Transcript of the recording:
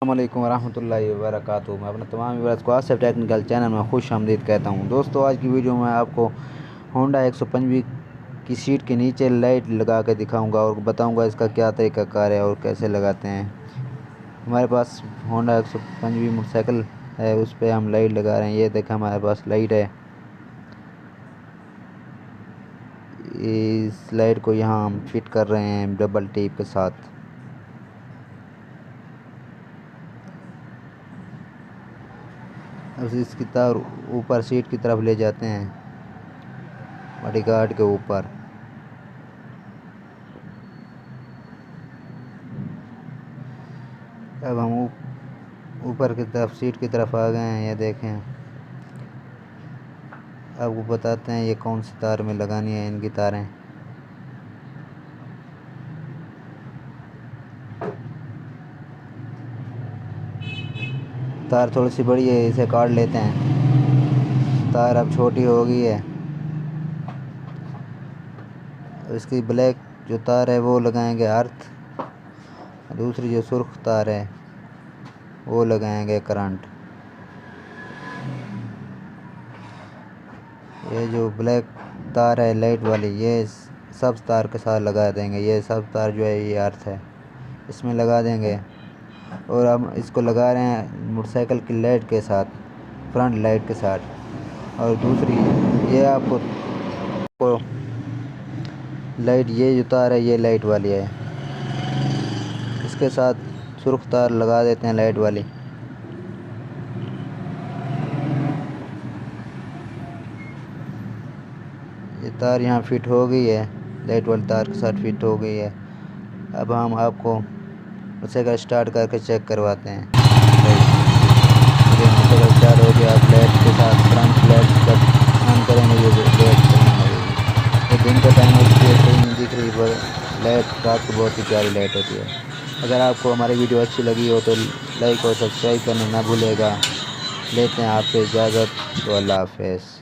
अस्सलामुअलैकुम वरहमतुल्लाहि वबरकातुहू। मैं अपने तमाम व्यूअर्स को आसिफ टेक्निकल चैनल में खुश आमदीद कहता हूँ। दोस्तों, आज की वीडियो में आपको होंडा 125 की सीट के नीचे लाइट लगा के दिखाऊंगा और बताऊंगा इसका क्या तरीक़ाकार है और कैसे लगाते हैं। हमारे पास होंडा 125 मोटरसाइकिल है, उस पर हम लाइट लगा रहे हैं। ये देखें, हमारे पास लाइट है। इस लाइट को यहाँ हम फिट कर रहे हैं डबल टेप के साथ। अब इसकी तार ऊपर सीट की तरफ ले जाते हैं, बॉडी गार्ड के ऊपर। अब हम ऊपर की तरफ सीट की तरफ आ गए हैं। ये देखें, आपको बताते हैं ये कौन सी तार में लगानी है इनकी तारें। तार थोड़ी सी बड़ी है, इसे काट लेते हैं। तार अब छोटी हो गई है। इसकी ब्लैक जो तार है वो लगाएंगे अर्थ, दूसरी जो सुर्ख तार है वो लगाएंगे करंट। ये जो ब्लैक तार है लाइट वाली, ये सब्ज़ तार के साथ लगा देंगे। ये सब्ज़ तार जो है ये अर्थ है, इसमें लगा देंगे। और हम इसको लगा रहे हैं मोटरसाइकिल की लाइट के साथ, फ्रंट लाइट के साथ। और दूसरी ये आपको लाइट, ये जो तार है ये लाइट वाली है, इसके साथ सुर्ख तार लगा देते हैं लाइट वाली। ये तार यहाँ फिट हो गई है, लाइट वाली तार के साथ फिट हो गई है। अब हम आपको मोटरसाइकिल स्टार्ट करके चेक करवाते हैं। मोटरसाइकिल स्टार्ट हो गया। आप लाइट के साथ फ्रंट लाइट जब ऑन करेंगे ये लाइट चलने लगेगी। ये दिन का टाइम है इसलिए सही नहीं दिख रही, पर लाइट रात को बहुत ही प्यारी लाइट होती है। अगर आपको हमारी वीडियो अच्छी लगी हो तो लाइक और सब्सक्राइब करना ना भूलेगा। लेते हैं आपसे इजाज़त, तो अल्लाह हाफ़िज़।